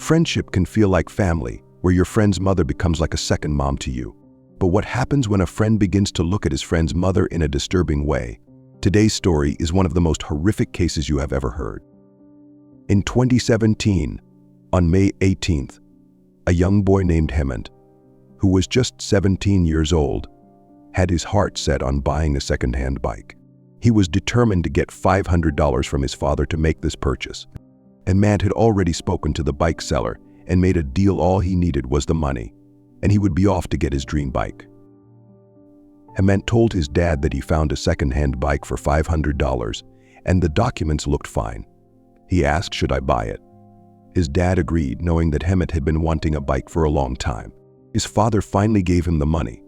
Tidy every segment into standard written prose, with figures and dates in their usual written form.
Friendship can feel like family, where your friend's mother becomes like a second mom to you. But what happens when a friend begins to look at his friend's mother in a disturbing way? Today's story is one of the most horrific cases you have ever heard. In 2017, on May 18th, a young boy named Hemant, who was just 17 years old, had his heart set on buying a second-hand bike. He was determined to get $500 from his father to make this purchase. Hemant had already spoken to the bike seller and made a deal. All he needed was the money, and he would be off to get his dream bike. Hemant told his dad that he found a second-hand bike for $500, and the documents looked fine. He asked, "Should I buy it?" His dad agreed, knowing that Hemant had been wanting a bike for a long time. His father finally gave him the money.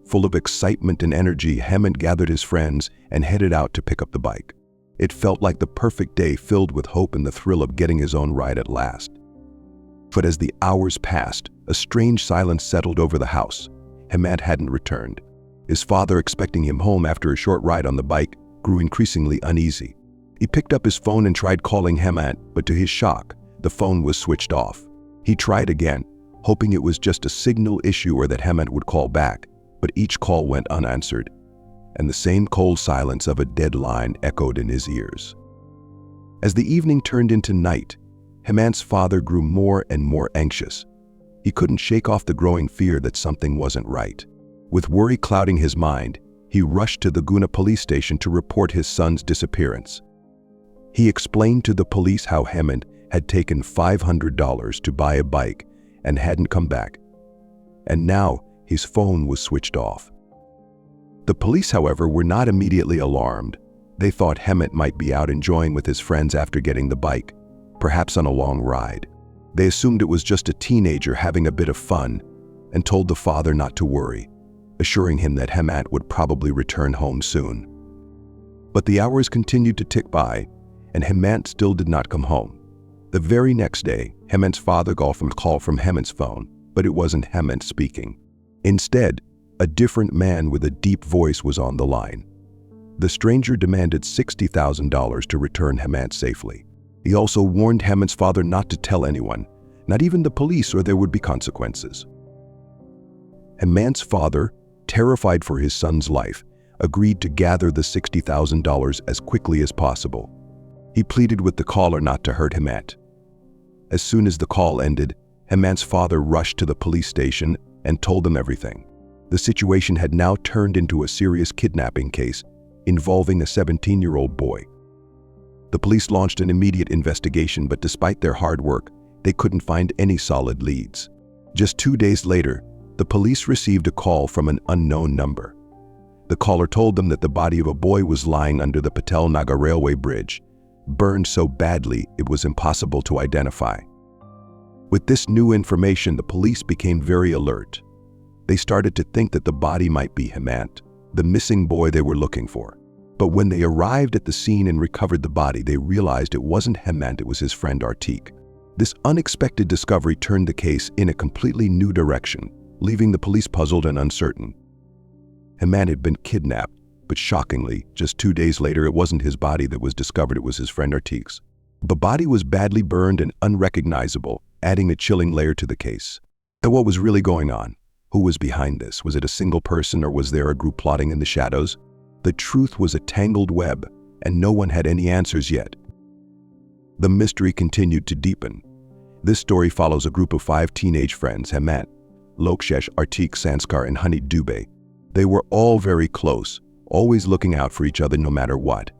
Full of excitement and energy, Hemant gathered his friends and headed out to pick up the bike. It felt like the perfect day, filled with hope and the thrill of getting his own ride at last. But as the hours passed, a strange silence settled over the house. Hemant hadn't returned. His father, expecting him home after a short ride on the bike, grew increasingly uneasy. He picked up his phone and tried calling Hemant, but to his shock, the phone was switched off. He tried again, hoping it was just a signal issue or that Hemant would call back, but each call went unanswered, and the same cold silence of a dead line echoed in his ears. As the evening turned into night, Hemant's father grew more and more anxious. He couldn't shake off the growing fear that something wasn't right. With worry clouding his mind, he rushed to the Guna police station to report his son's disappearance. He explained to the police how Hemant had taken $500 to buy a bike and hadn't come back, and now his phone was switched off. The police, however, were not immediately alarmed. They thought Hemant might be out enjoying with his friends after getting the bike, perhaps on a long ride. They assumed it was just a teenager having a bit of fun and told the father not to worry, assuring him that Hemant would probably return home soon. But the hours continued to tick by, and Hemant still did not come home. The very next day, Hemant's father got a call from Hemant's phone, but it wasn't Hemant speaking. Instead, a different man with a deep voice was on the line. The stranger demanded $60,000 to return Hemant safely. He also warned Hemant's father not to tell anyone, not even the police, or there would be consequences. Hemant's father, terrified for his son's life, agreed to gather the $60,000 as quickly as possible. He pleaded with the caller not to hurt Hemant. As soon as the call ended, Hemant's father rushed to the police station and told them everything. The situation had now turned into a serious kidnapping case involving a 17-year-old boy. The police launched an immediate investigation, but despite their hard work, they couldn't find any solid leads. Just 2 days later, the police received a call from an unknown number. The caller told them that the body of a boy was lying under the Patel Naga railway bridge, burned so badly it was impossible to identify. With this new information, the police became very alert. They started to think that the body might be Hemant, the missing boy they were looking for. But when they arrived at the scene and recovered the body, they realized it wasn't Hemant, it was his friend Artik. This unexpected discovery turned the case in a completely new direction, leaving the police puzzled and uncertain. Hemant had been kidnapped, but shockingly, just 2 days later, it wasn't his body that was discovered, it was his friend Artik's. The body was badly burned and unrecognizable, adding a chilling layer to the case. So what was really going on? Who was behind this? Was it a single person, or was there a group plotting in the shadows? The truth was a tangled web, and no one had any answers yet. The mystery continued to deepen. This story follows a group of 5 teenage friends: Hemant, Lokshesh, Artik, Sanskar, and Honey Dubey. They were all very close, always looking out for each other no matter what.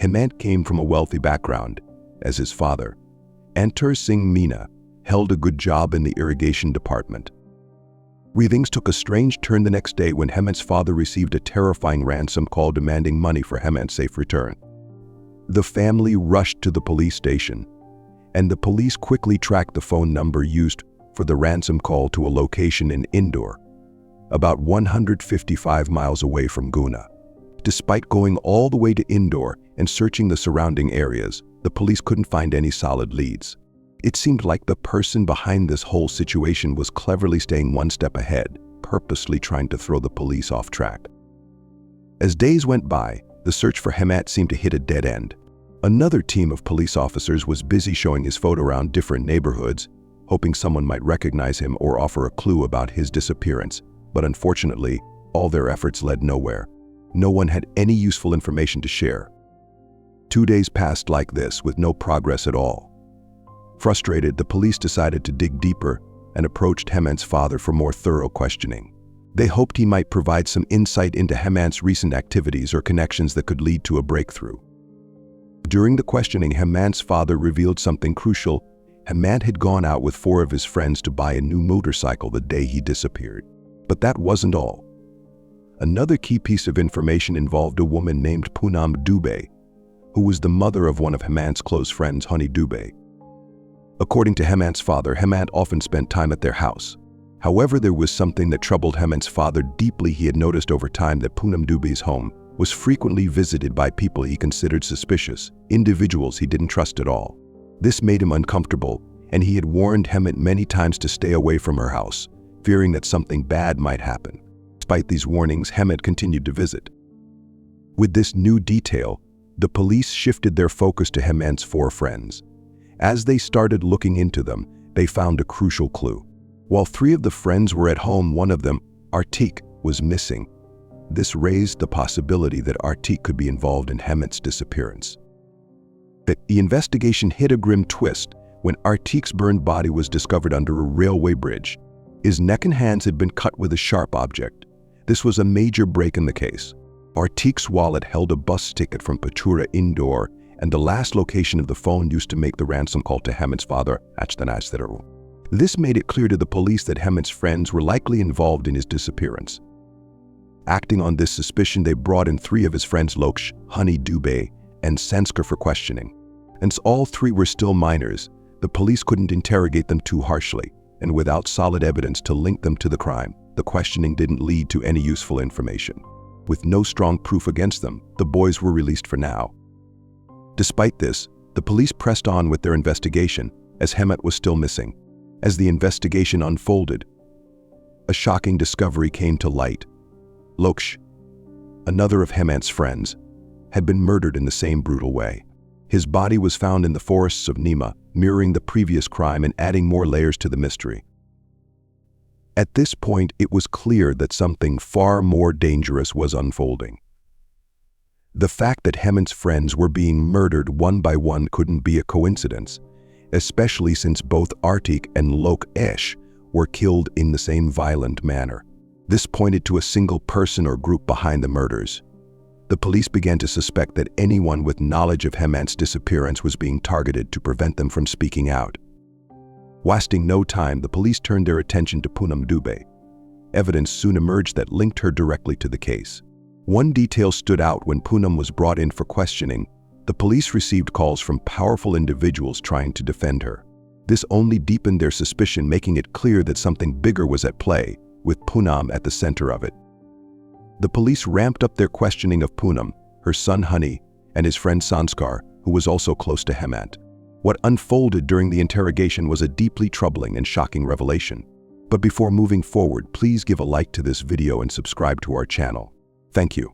Hemant came from a wealthy background, as his father, Antar Singh Meena, held a good job in the irrigation department. Things took a strange turn the next day when Hemant's father received a terrifying ransom call demanding money for Hemant's safe return. The family rushed to the police station, and the police quickly tracked the phone number used for the ransom call to a location in Indore, about 155 miles away from Guna. Despite going all the way to Indore and searching the surrounding areas, the police couldn't find any solid leads. It seemed like the person behind this whole situation was cleverly staying one step ahead, purposely trying to throw the police off track. As days went by, the search for Hemant seemed to hit a dead end. Another team of police officers was busy showing his photo around different neighborhoods, hoping someone might recognize him or offer a clue about his disappearance. But unfortunately, all their efforts led nowhere. No one had any useful information to share. 2 days passed like this, with no progress at all. Frustrated, the police decided to dig deeper and approached Hemant's father for more thorough questioning. They hoped he might provide some insight into Hemant's recent activities or connections that could lead to a breakthrough. During the questioning, Hemant's father revealed something crucial. Hemant had gone out with 4 of his friends to buy a new motorcycle the day he disappeared. But that wasn't all. Another key piece of information involved a woman named Poonam Dubey, who was the mother of one of Hemant's close friends, Honey Dubey. According to Hemant's father, Hemant often spent time at their house. However, there was something that troubled Hemant's father deeply. He had noticed over time that Poonam Dubey's home was frequently visited by people he considered suspicious, individuals he didn't trust at all. This made him uncomfortable, and he had warned Hemant many times to stay away from her house, fearing that something bad might happen. Despite these warnings, Hemant continued to visit. With this new detail, the police shifted their focus to Hemant's 4 friends. As they started looking into them, they found a crucial clue. While 3 of the friends were at home, one of them, Artik, was missing. This raised the possibility that Artik could be involved in Hemant's disappearance. The investigation hit a grim twist when Artik's burned body was discovered under a railway bridge. His neck and hands had been cut with a sharp object. This was a major break in the case. Artik's wallet held a bus ticket from Patura Indore and the last location of the phone used to make the ransom call to Hemant's father, Achtanastheru. This made it clear to the police that Hemant's friends were likely involved in his disappearance. Acting on this suspicion, they brought in 3 of his friends, Loksh, Honey Dubey, and Sanskar, for questioning. And all 3 were still minors, the police couldn't interrogate them too harshly, and without solid evidence to link them to the crime, the questioning didn't lead to any useful information. With no strong proof against them, the boys were released for now. Despite this, the police pressed on with their investigation, as Hemant was still missing. As the investigation unfolded, a shocking discovery came to light. Loksh, another of Hemant's friends, had been murdered in the same brutal way. His body was found in the forests of Nima, mirroring the previous crime and adding more layers to the mystery. At this point, it was clear that something far more dangerous was unfolding. The fact that Hemant's friends were being murdered one by one couldn't be a coincidence, especially since both Artik and Lokesh were killed in the same violent manner. This pointed to a single person or group behind the murders. The police began to suspect that anyone with knowledge of Hemant's disappearance was being targeted to prevent them from speaking out. Wasting no time, the police turned their attention to Poonam Dubey. Evidence soon emerged that linked her directly to the case. One detail stood out when Poonam was brought in for questioning. The police received calls from powerful individuals trying to defend her. This only deepened their suspicion, making it clear that something bigger was at play, with Poonam at the center of it. The police ramped up their questioning of Poonam, her son Honey, and his friend Sanskar, who was also close to Hemant. What unfolded during the interrogation was a deeply troubling and shocking revelation. But before moving forward, please give a like to this video and subscribe to our channel. Thank you.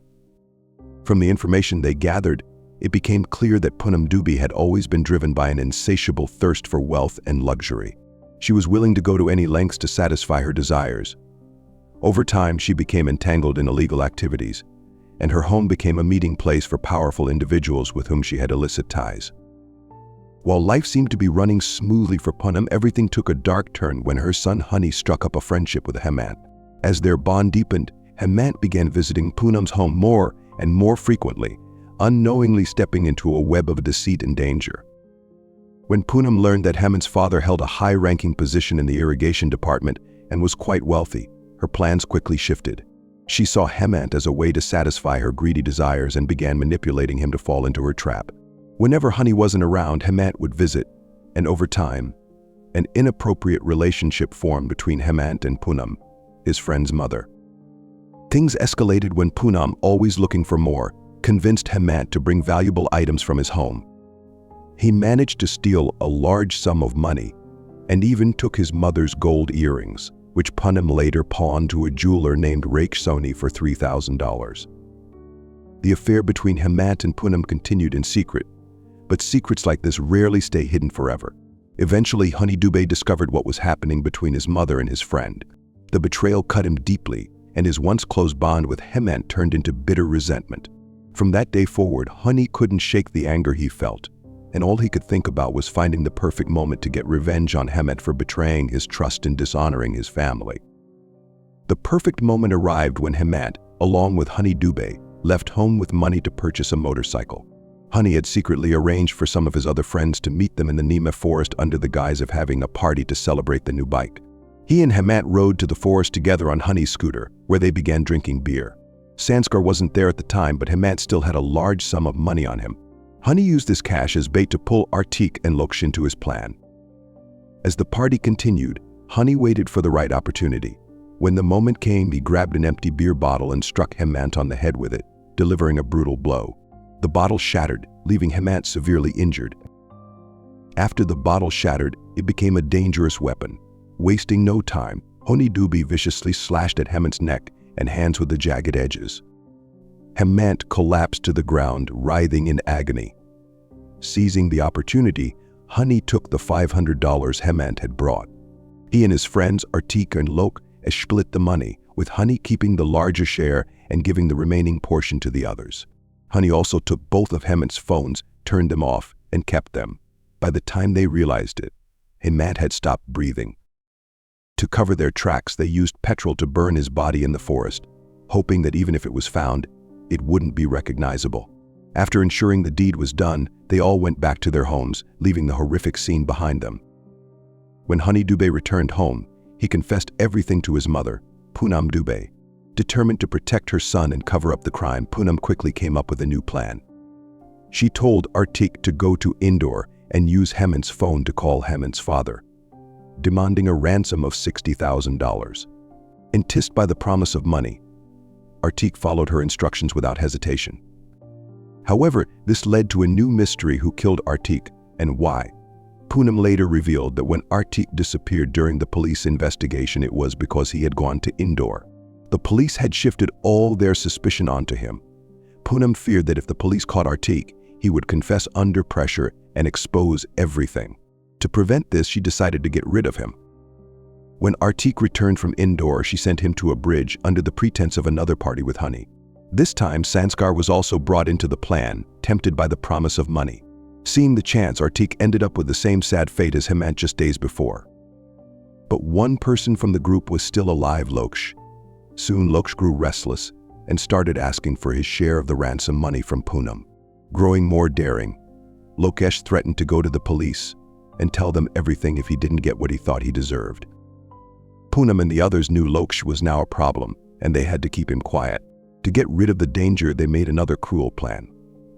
From the information they gathered, it became clear that Poonam Dubey had always been driven by an insatiable thirst for wealth and luxury. She was willing to go to any lengths to satisfy her desires. Over time, she became entangled in illegal activities, and her home became a meeting place for powerful individuals with whom she had illicit ties. While life seemed to be running smoothly for Poonam, everything took a dark turn when her son Honey struck up a friendship with Hemant. As their bond deepened, Hemant began visiting Poonam's home more and more frequently, unknowingly stepping into a web of deceit and danger. When Poonam learned that Hemant's father held a high-ranking position in the irrigation department and was quite wealthy, her plans quickly shifted. She saw Hemant as a way to satisfy her greedy desires and began manipulating him to fall into her trap. Whenever Honey wasn't around, Hemant would visit, and over time, an inappropriate relationship formed between Hemant and Poonam, his friend's mother. Things escalated when Poonam, always looking for more, convinced Hemant to bring valuable items from his home. He managed to steal a large sum of money and even took his mother's gold earrings, which Poonam later pawned to a jeweler named Raksh Soni for $3,000. The affair between Hemant and Poonam continued in secret, but secrets like this rarely stay hidden forever. Eventually, Honey Dubé discovered what was happening between his mother and his friend. The betrayal cut him deeply, and his once close bond with Hemant turned into bitter resentment. From that day forward, Honey couldn't shake the anger he felt, and all he could think about was finding the perfect moment to get revenge on Hemant for betraying his trust and dishonoring his family. The perfect moment arrived when Hemant, along with Honey Dubé, left home with money to purchase a motorcycle. Honey had secretly arranged for some of his other friends to meet them in the Nima forest under the guise of having a party to celebrate the new bike. He and Hemant rode to the forest together on Honey's scooter, where they began drinking beer. Sanskar wasn't there at the time, but Hemant still had a large sum of money on him. Honey used this cash as bait to pull Artik and Loksh into his plan. As the party continued, Honey waited for the right opportunity. When the moment came, he grabbed an empty beer bottle and struck Hemant on the head with it, delivering a brutal blow. The bottle shattered, leaving Hemant severely injured. After the bottle shattered, it became a dangerous weapon. Wasting no time, Honey Dubé viciously slashed at Hemant's neck and hands with the jagged edges. Hemant collapsed to the ground, writhing in agony. Seizing the opportunity, Honey took the $500 Hemant had brought. He and his friends Artik and Lok split the money, with Honey keeping the larger share and giving the remaining portion to the others. Honey also took both of Hemant's phones, turned them off, and kept them. By the time they realized it, Hemant had stopped breathing. To cover their tracks, they used petrol to burn his body in the forest, hoping that even if it was found, it wouldn't be recognizable. After ensuring the deed was done, they all went back to their homes, leaving the horrific scene behind them. When Honey Dubé returned home, he confessed everything to his mother, Poonam Dubé. Determined to protect her son and cover up the crime, Poonam quickly came up with a new plan. She told Artik to go to Indore and use Hemant's phone to call Hemant's father, demanding a ransom of $60,000. Enticed by the promise of money, Artik followed her instructions without hesitation. However, this led to a new mystery: who killed Artik and why. Poonam later revealed that when Artik disappeared during the police investigation, it was because he had gone to Indore. The police had shifted all their suspicion onto him. Poonam feared that if the police caught Artik, he would confess under pressure and expose everything. To prevent this, she decided to get rid of him. When Artik returned from Indore, she sent him to a bridge under the pretense of another party with Honey. This time, Sanskar was also brought into the plan, tempted by the promise of money. Seeing the chance, Artik ended up with the same sad fate as Hemant just days before. But one person from the group was still alive: Loksh. Soon, Loksh grew restless and started asking for his share of the ransom money from Poonam. Growing more daring, Lokesh threatened to go to the police and tell them everything if he didn't get what he thought he deserved. Poonam and the others knew Loksh was now a problem, and they had to keep him quiet. To get rid of the danger, they made another cruel plan.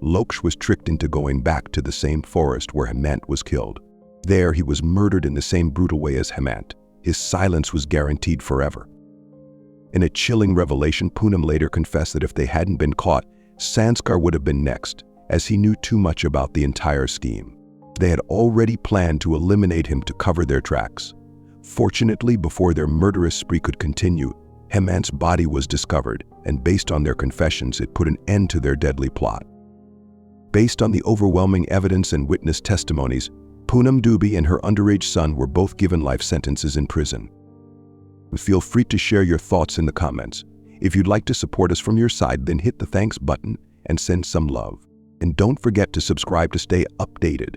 Loksh was tricked into going back to the same forest where Hemant was killed. There, he was murdered in the same brutal way as Hemant. His silence was guaranteed forever. In a chilling revelation, Poonam later confessed that if they hadn't been caught, Sanskar would have been next, as he knew too much about the entire scheme. They had already planned to eliminate him to cover their tracks. Fortunately, before their murderous spree could continue, Hemant's body was discovered, and based on their confessions, it put an end to their deadly plot. Based on the overwhelming evidence and witness testimonies, Poonam Dubé and her underage son were both given life sentences in prison. Feel free to share your thoughts in the comments. If you'd like to support us from your side, then hit the thanks button and send some love. And don't forget to subscribe to stay updated.